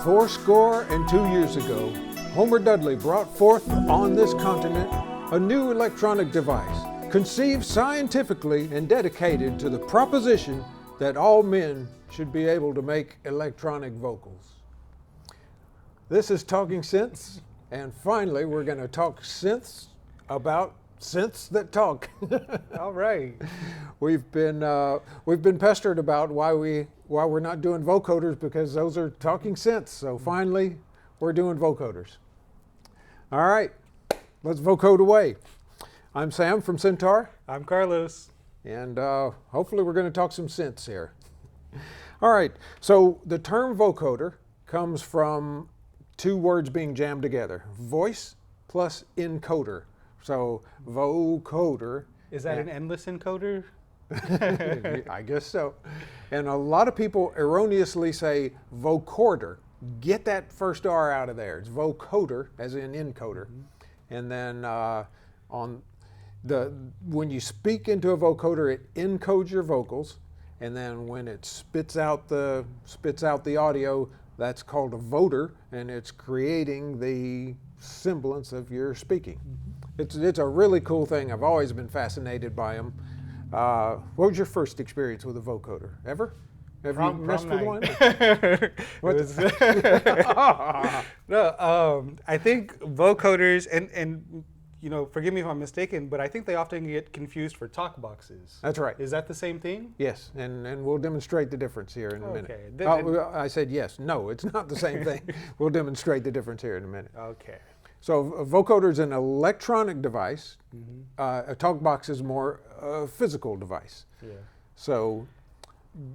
Fourscore and 2 years ago, Homer Dudley brought forth on this continent a new electronic device, conceived scientifically and dedicated to the proposition that all men should be able to make electronic vocals. This is Talking Synths, and finally we're going to talk synths about synths that talk. All right. We've been pestered about why we're not doing vocoders, because those are talking synths. So finally, we're doing vocoders. All right, let's vocode away. I'm Sam from Centaur. I'm Carlos. And hopefully we're going to talk some synths here. All right, so the term vocoder comes from two words being jammed together, voice plus encoder. So vocoder. Is that an endless encoder? I guess so. And a lot of people erroneously say vocorder. Get that first R out of there. It's vocoder, as in encoder. And then when you speak into a vocoder, it encodes your vocals. And then when it spits out the audio, that's called a voder, and it's creating the semblance of your speaking. It's a really cool thing. I've always been fascinated by them. What was your first experience with a vocoder? Ever? Have you messed with one? No, I think vocoders, and you know, forgive me if I'm mistaken, but I think they often get confused for talkboxes. That's right. Is that the same thing? Yes, and we'll demonstrate the difference here in a minute. Okay. I said yes. No, it's not the same thing. We'll demonstrate the difference here in a minute. Okay. So a vocoder is an electronic device. A talkbox is more a physical device. Yeah. So,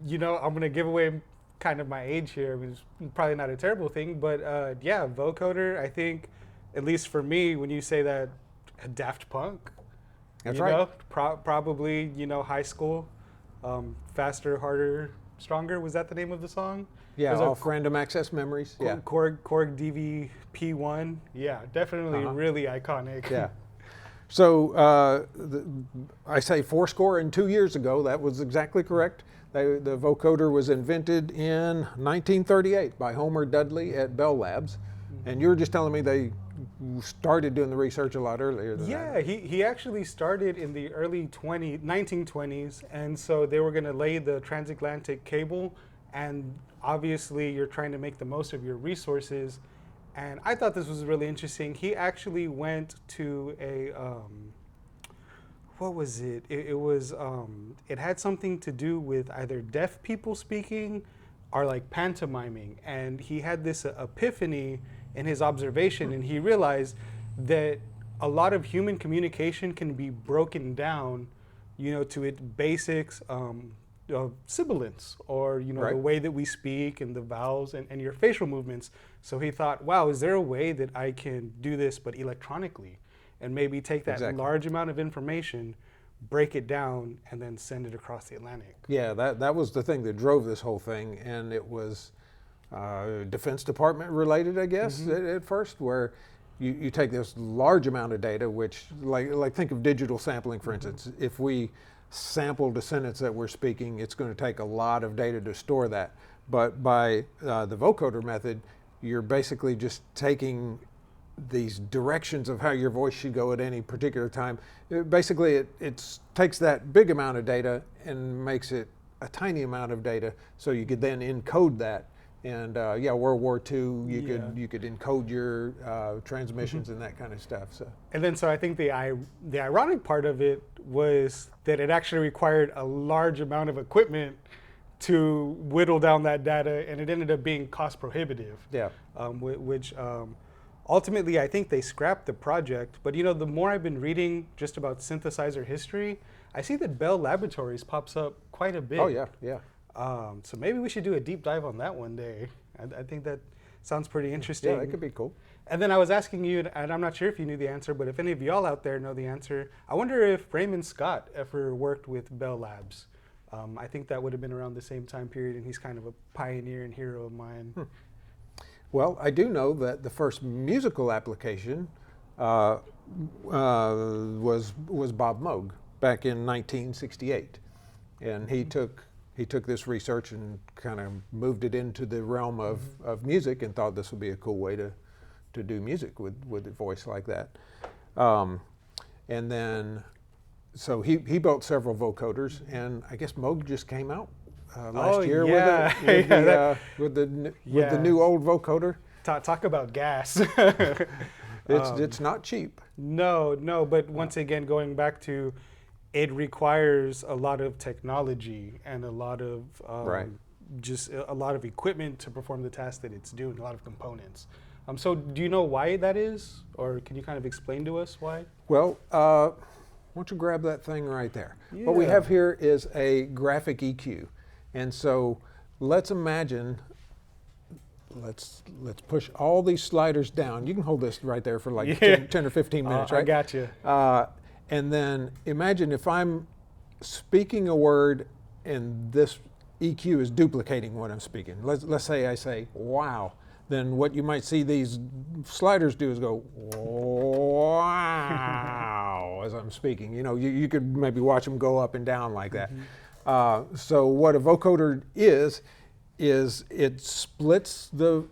you know, I'm going to give away kind of my age here. I mean, it's probably not a terrible thing, but yeah, vocoder, I think, at least for me, when you say that, Daft Punk. That's you right. Know, probably, you know, high school, Faster, Harder, Stronger. Was that the name of the song? Yeah, off Random Access Memories. Yeah. Korg DV P1. Yeah, definitely really iconic. Yeah. So I say Fourscore and 2 years ago. That was exactly correct. The vocoder was invented in 1938 by Homer Dudley at Bell Labs. And you were just telling me they started doing the research a lot earlier than that. Yeah, he actually started in the early 1920s, and so they were going to lay the transatlantic cable, and obviously you're trying to make the most of your resources, and I thought this was really interesting. He actually went to a, what was it? It had something to do with either deaf people speaking or like pantomiming, and he had this epiphany in his observation, and he realized that a lot of human communication can be broken down, you know, to its basics, sibilance, or, you know, right. The way that we speak and the vowels and your facial movements. So he thought, wow, is there a way that I can do this but electronically, and maybe take that large amount of information, break it down, and then send it across the Atlantic? Yeah, that was the thing that drove this whole thing, and it was Defense Department related, I guess, at first, where you take this large amount of data, which, like think of digital sampling, for instance. If we sampled a sentence that we're speaking, it's going to take a lot of data to store that. But by the vocoder method, you're basically just taking these directions of how your voice should go at any particular time. Basically, it takes that big amount of data and makes it a tiny amount of data, so you could then encode that. And yeah, World War II, you could encode your transmissions and that kind of stuff. So. And then, so I think the ironic part of it was that it actually required a large amount of equipment to whittle down that data, and it ended up being cost prohibitive. Yeah. Which ultimately, I think they scrapped the project. But you know, the more I've been reading just about synthesizer history, I see that Bell Laboratories pops up quite a bit. Oh yeah, yeah. So maybe we should do a deep dive on that one day. I think that sounds pretty interesting. Yeah, that could be cool. And then I was asking you, and I'm not sure if you knew the answer, but if any of y'all out there know the answer, I wonder if Raymond Scott ever worked with Bell Labs. I think that would have been around the same time period, and he's kind of a pioneer and hero of mine. Well, I do know that the first musical application was Bob Moog back in 1968. And he took he took this research and kind of moved it into the realm of music and thought this would be a cool way to do music with a voice like that. And then, so he built several vocoders, and I guess Moog just came out last year with the new old vocoder. Talk about gas. It's not cheap. No, but once again, going back to, it requires a lot of technology and a lot of just a lot of equipment to perform the task that it's doing, a lot of components. So do you know why that is, or can you kind of explain to us why? Well, why don't you grab that thing right there? Yeah. What we have here is a graphic EQ, and so let's imagine. Let's push all these sliders down. You can hold this right there for like 10 or 15 minutes, right? I got you. And then imagine if I'm speaking a word and this EQ is duplicating what I'm speaking. Let's say I say, wow. Then what you might see these sliders do is go, wow, as I'm speaking. You know, you could maybe watch them go up and down like that. So what a vocoder is it splits the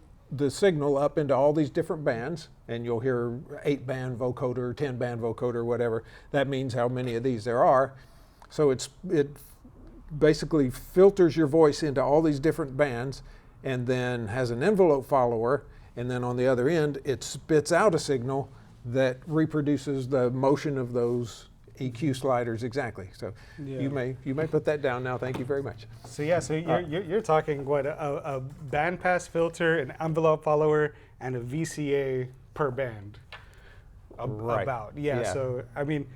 signal up into all these different bands, and you'll hear 8-band vocoder, 10-band vocoder, whatever. That means how many of these there are. So it basically filters your voice into all these different bands, and then has an envelope follower, and then on the other end it spits out a signal that reproduces the motion of those EQ sliders exactly. So you may put that down now. Thank you very much. So you're talking what, a bandpass filter, an envelope follower, and a VCA per band. About. So I mean,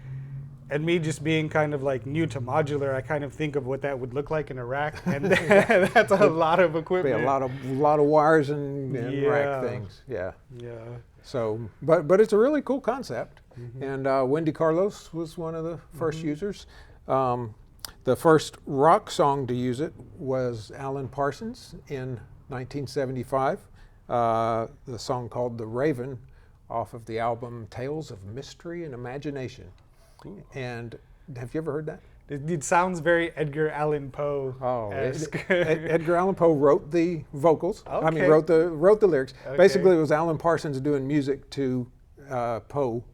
and me just being kind of like new to modular, I kind of think of what that would look like in a rack, and that's a lot of equipment. Be a lot of wires and rack things. Yeah. So, but it's a really cool concept. And Wendy Carlos was one of the first users. The first rock song to use it was Alan Parsons in 1975. The song called "The Raven" off of the album Tales of Mystery and Imagination. Cool. And have you ever heard that? It sounds very Edgar Allan Poe. Edgar Allan Poe wrote the vocals. Okay. I mean, wrote the lyrics. Okay. Basically, it was Alan Parsons doing music to Poe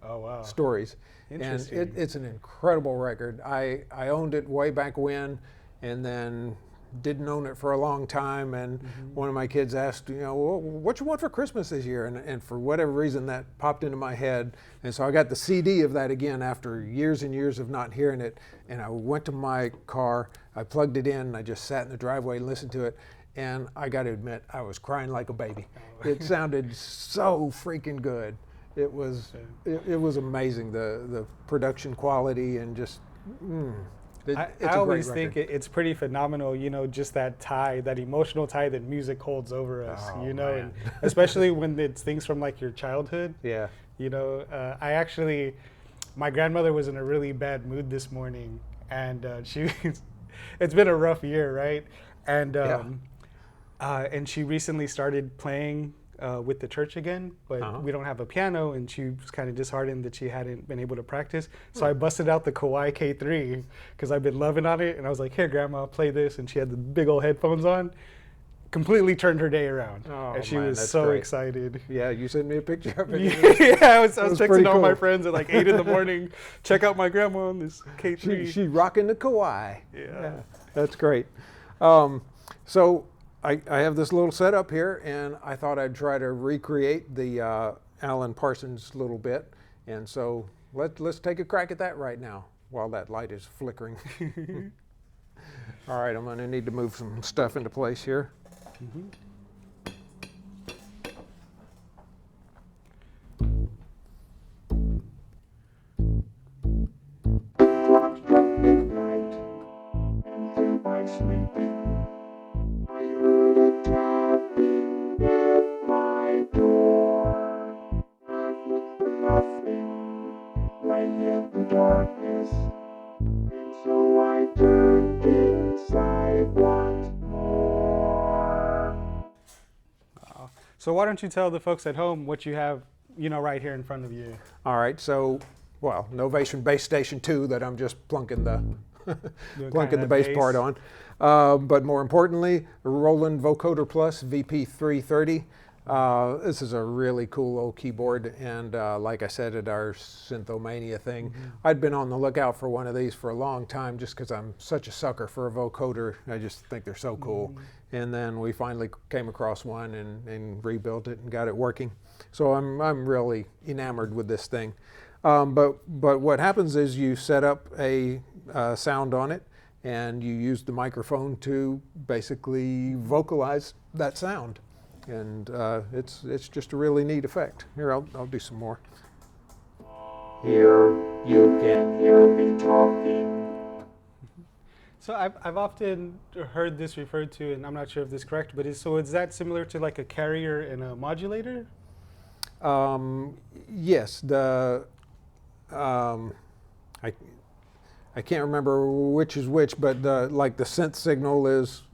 stories. And it's an incredible record. I owned it way back when, and then didn't own it for a long time. And one of my kids asked, well, what you want for Christmas this year? And for whatever reason, that popped into my head. And so I got the CD of that again after years and years of not hearing it. And I went to my car, I plugged it in, and I just sat in the driveway and listened to it. And I got to admit, I was crying like a baby. It sounded so freaking good. It was amazing, the production quality and just. I always think it's pretty phenomenal, just that tie, that emotional tie that music holds over us, and especially when it's things from like your childhood. Yeah. My grandmother was in a really bad mood this morning, and it's been a rough year, right? And she recently started playing with the church again, but we don't have a piano, and she was kind of disheartened that she hadn't been able to practice. So I busted out the Kawai K3 because I've been loving on it, and I was like, "Here, Grandma, play this," and she had the big old headphones on. Completely turned her day around, and she was so excited. Yeah, you sent me a picture of it. I was texting all my friends at like 8 in the morning. Check out my grandma on this K3. She rocking the Kawai. Yeah, that's great. So I have this little setup here, and I thought I'd try to recreate the Alan Parsons little bit. And so let's take a crack at that right now while that light is flickering. All right, I'm going to need to move some stuff into place here. So why don't you tell the folks at home what you have, right here in front of you? All right, so, Novation Base Station 2 that I'm just plunking the plunking the bass part on. But more importantly, Roland Vocoder Plus VP330. This is a really cool old keyboard, and like I said at our Synthomania thing, I'd been on the lookout for one of these for a long time just because I'm such a sucker for a vocoder. I just think they're so cool. And then we finally came across one and rebuilt it and got it working. So I'm really enamored with this thing. But what happens is you set up a sound on it, and you use the microphone to basically vocalize that sound. And it's just a really neat effect. Here, I'll do some more. Here you can hear me talking. So I've often heard this referred to, and I'm not sure if this is correct, but is that similar to like a carrier and a modulator? Yes, I can't remember which is which, but like the synth signal is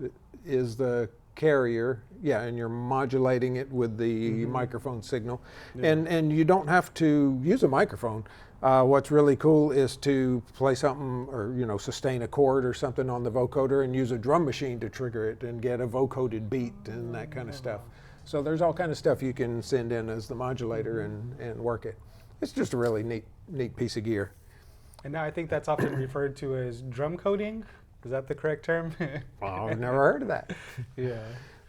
the carrier, yeah, and you're modulating it with the microphone signal, and you don't have to use a microphone. What's really cool is to play something or sustain a chord or something on the vocoder and use a drum machine to trigger it and get a vocoded beat and that kind of stuff. So there's all kind of stuff you can send in as the modulator and work it. It's just a really neat piece of gear. And now I think that's often referred to as drum coding. Is that the correct term? Well, I've never heard of that. Yeah.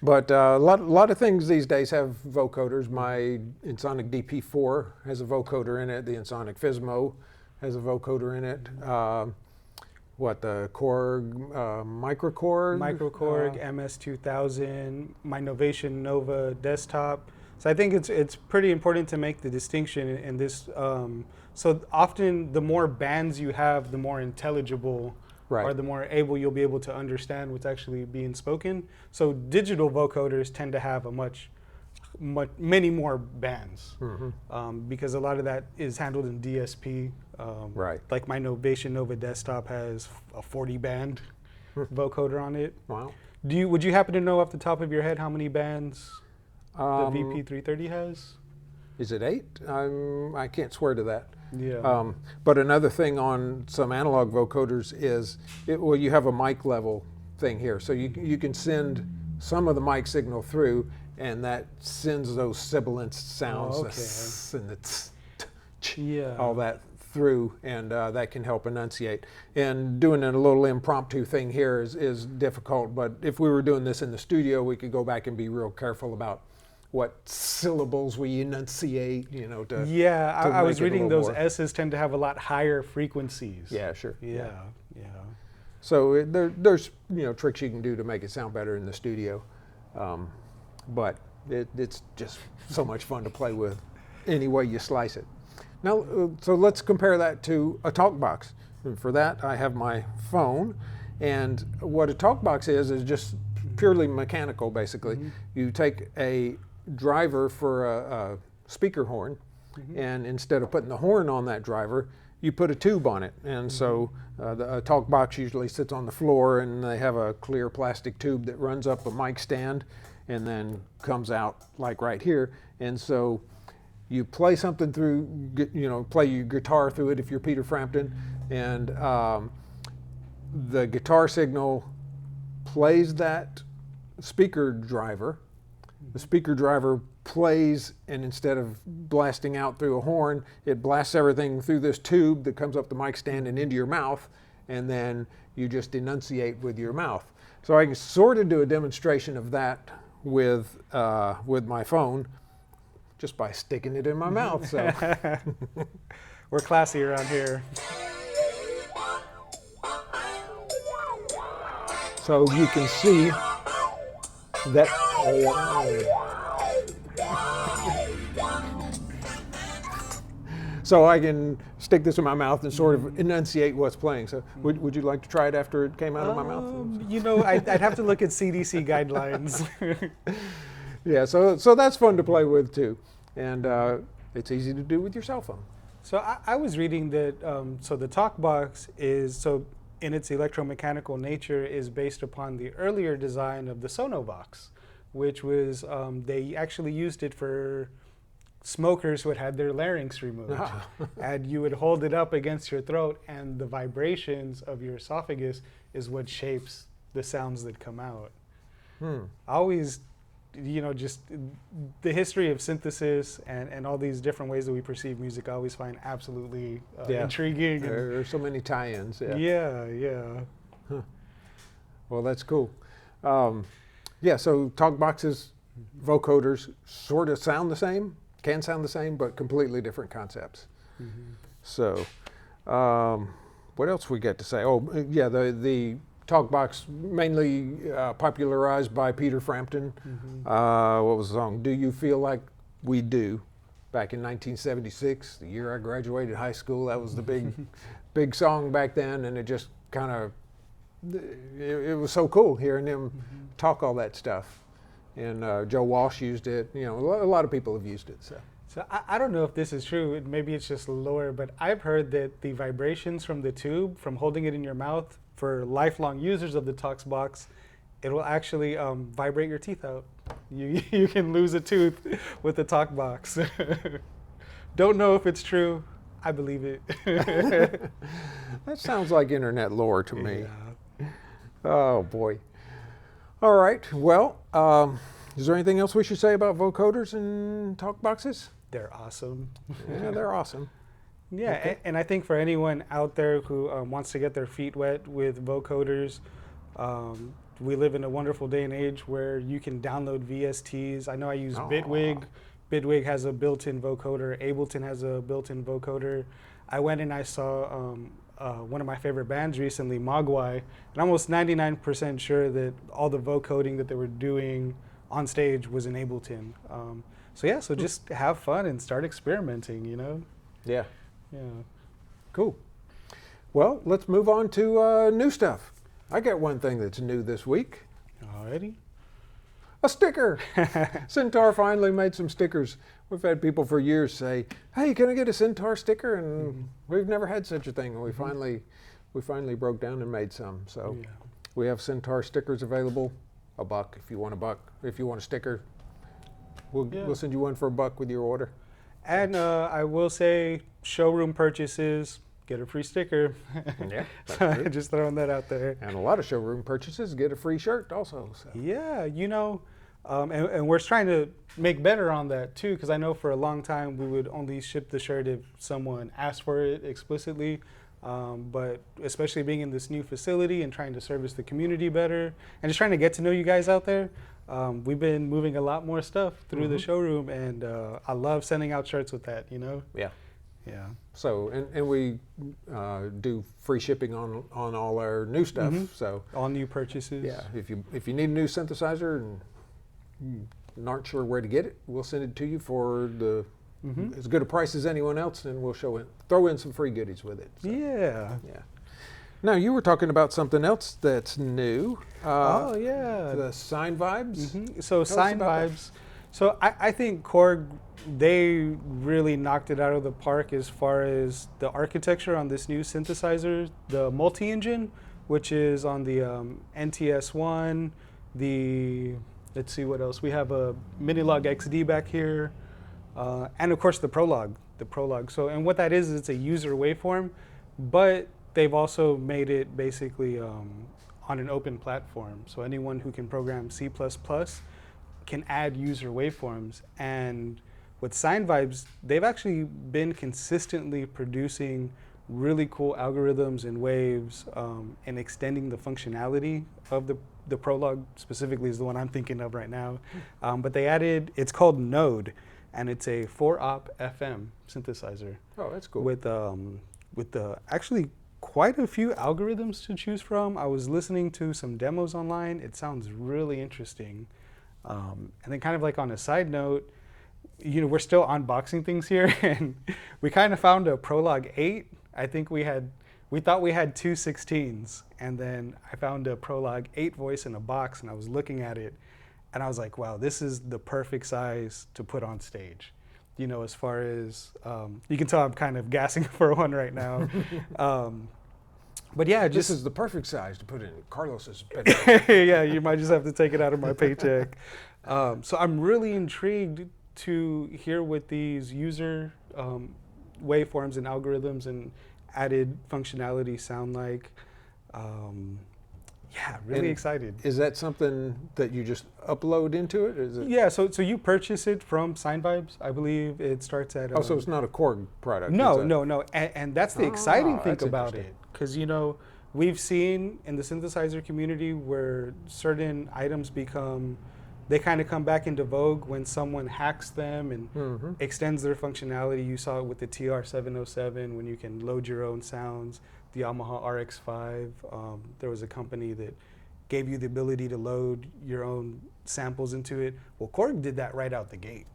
But a lot of things these days have vocoders. My Ensoniq DP4 has a vocoder in it. The Ensoniq Fismo has a vocoder in it. The Korg Microkorg? Microkorg, MS2000, my Novation Nova desktop. So I think it's pretty important to make the distinction in this. So often the more bands you have, the more intelligible or the more able you'll be able to understand what's actually being spoken. So digital vocoders tend to have many more bands because a lot of that is handled in DSP. Like my Novation Nova desktop has a 40 band vocoder on it. Wow. Would you happen to know off the top of your head how many bands the VP330 has? Is it 8? I can't swear to that. Yeah. But another thing on some analog vocoders is, you have a mic level thing here. So you can send some of the mic signal through, and that sends those sibilant sounds, and all that through, and that can help enunciate. And doing a little impromptu thing here is difficult, but if we were doing this in the studio, we could go back and be real careful about what syllables we enunciate, I was reading those S's tend to have a lot higher frequencies. Yeah, sure. Yeah. So there's tricks you can do to make it sound better in the studio, but it's just so much fun to play with any way you slice it. Now, so let's compare that to a Talkbox. And for that, I have my phone, and what a Talkbox is just purely mechanical, basically. You take a driver for a speaker horn, and instead of putting the horn on that driver, you put a tube on it. And so a Talkbox usually sits on the floor, and they have a clear plastic tube that runs up a mic stand and then comes out like right here. And so you play something through, play your guitar through it if you're Peter Frampton, and the guitar signal plays that speaker driver. The speaker driver plays, and instead of blasting out through a horn, it blasts everything through this tube that comes up the mic stand and into your mouth, and then you just enunciate with your mouth. So I can sort of do a demonstration of that with my phone just by sticking it in my mouth. So we're classy around here. So you can see that. So I can stick this in my mouth and sort of enunciate what's playing. So would you like to try it after it came out of my mouth? I'd have to look at CDC guidelines. Yeah, so that's fun to play with too. And it's easy to do with your cell phone. So I was reading that, so the Talkbox is, in its electromechanical nature, is based upon the earlier design of the Sonovox, which was, they actually used it for smokers who had their larynx removed. And you would hold it up against your throat, and the vibrations of your esophagus is what shapes the sounds that come out. I always, just the history of synthesis and all these different ways that we perceive music, I always find absolutely intriguing. There are so many tie-ins. Yeah. Well, that's cool. So Talkbox's vocoders sort of sound the same, can sound the same, but completely different concepts. So what else we get to say? Oh, yeah, the Talkbox mainly popularized by Peter Frampton. What was the song? Do You Feel Like We Do? Back in 1976, the year I graduated high school. That was the big song back then, and it just kind of, it was so cool hearing him talk all that stuff. And Joe Walsh used it. A lot of people have used it. So I don't know if this is true. Maybe it's just lore, but I've heard that the vibrations from the tube, from holding it in your mouth, for lifelong users of the Talkbox, it will actually vibrate your teeth out. You can lose a tooth with the Talkbox. Don't know if it's true. I believe it. That sounds like internet lore to me. Yeah. Oh boy. All right. Well, is there anything else we should say about vocoders and Talkboxes? They're awesome. Yeah, they're awesome. Yeah, Okay. and I think for anyone out there who wants to get their feet wet with vocoders, we live in a wonderful day and age where you can download VSTs. I know I use Bitwig. Bitwig has a built-in vocoder. Ableton has a built-in vocoder. I went and I saw one of my favorite bands recently, Mogwai, and I'm almost 99% sure that all the vocoding that they were doing on stage was in Ableton. So just have fun and start experimenting, Yeah. Yeah. Cool. Well, let's move on to new stuff. I got one thing that's new this week. Alrighty. A sticker. Centaur finally made some stickers. We've had people for years say, "Hey, can I get a Centaur sticker?" And we've never had such a thing. And we finally broke down and made some. So we have Centaur stickers available. $1 if you want a buck. If you want a sticker, we'll send you one for $1 with your order. And I will say, showroom purchases, get a free sticker. Yeah, that's true. Just throwing that out there. And a lot of showroom purchases get a free shirt also. So. Yeah, and we're trying to make better on that too, because I know for a long time we would only ship the shirt if someone asked for it explicitly. But especially being in this new facility and trying to service the community better and just trying to get to know you guys out there, we've been moving a lot more stuff through the showroom, and I love sending out shirts with that, Yeah. Yeah. So, and we do free shipping on all our new stuff. So, All new purchases. yeah, if you need a new synthesizer and aren't sure where to get it, we'll send it to you for as good a price as anyone else, and we'll throw in some free goodies with it. So, Yeah. yeah. Now, you were talking about something else that's new. Oh, yeah. The SineVibes. So Tell us about that. SineVibes. So I think Korg, they really knocked it out of the park as far as the architecture on this new synthesizer, the multi-engine, which is on the NTS1, let's see what else. We have a Minilog XD back here, and of course the Prologue. So, and what that is it's a user waveform, but they've also made it basically on an open platform. So anyone who can program C++ can add user waveforms. And with SineVibes, they've actually been consistently producing really cool algorithms and waves and extending the functionality of the Prologue, specifically is the one I'm thinking of right now. But they added, it's called Node, and it's a 4-op FM synthesizer. Oh, that's cool. With actually quite a few algorithms to choose from. I was listening to some demos online. It sounds really interesting. And then kind of like on a side note, we're still unboxing things here, and we kind of found a Prologue 8. I think we thought we had two 16s, and then I found a Prologue 8 voice in a box, and I was looking at it, and I was like, wow, this is the perfect size to put on stage. As far as, you can tell I'm kind of gassing for one right now. But yeah, This is the perfect size to put in Carlos's bedroom. yeah, you might just have to take it out of my paycheck. So I'm really intrigued to hear what these user waveforms and algorithms and added functionality sound like. Yeah, really And excited. Is that something that you just upload into it? Or is it? Yeah, so you purchase it from SineVibes. I believe it starts at. Oh, so it's not a Korg product? No, it's a- no. And that's the exciting thing that's about it. interesting. Because, you know, we've seen in the synthesizer community where certain items they kind of come back into vogue when someone hacks them and extends their functionality. You saw it with the TR-707 when you can load your own sounds. The Yamaha RX-5, there was a company that gave you the ability to load your own samples into it. Well, Korg did that right out the gate,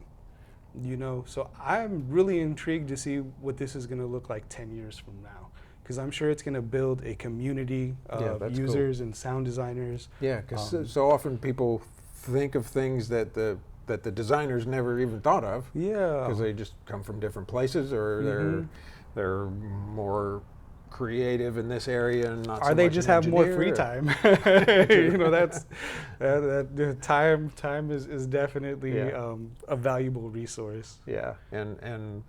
you know? So I'm really intrigued to see what this is gonna look like 10 years from now, because I'm sure it's gonna build a community of that's users and sound designers. Yeah, because so often people think of things that the designers never even thought of. Yeah. Because they just come from different places, or they're more creative in this area and not. Or so they much just an have more engineer, free or- time. You know, that's that time is definitely Yeah. a valuable resource. Yeah, and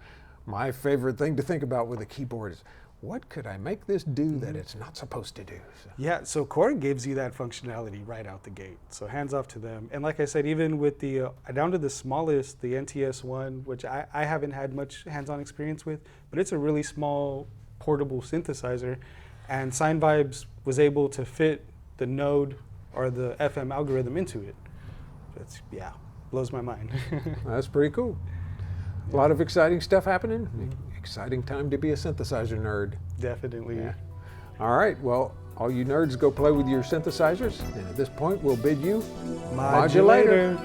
my favorite thing to think about with a keyboard is, what could I make this do that it's not supposed to do? So, Yeah, so Korg gives you that functionality right out the gate. So hands off to them. And like I said, even with the, down to the smallest, the NTS-1, which I haven't had much hands-on experience with, but it's a really small portable synthesizer. And SineVibes was able to fit the Node or the FM algorithm into it. That's, yeah, blows my mind. that's pretty cool. A lot of exciting stuff happening. Exciting time to be a synthesizer nerd. Definitely. Yeah. All right, well, all you nerds go play with your synthesizers. And at this point, we'll bid you Modulator.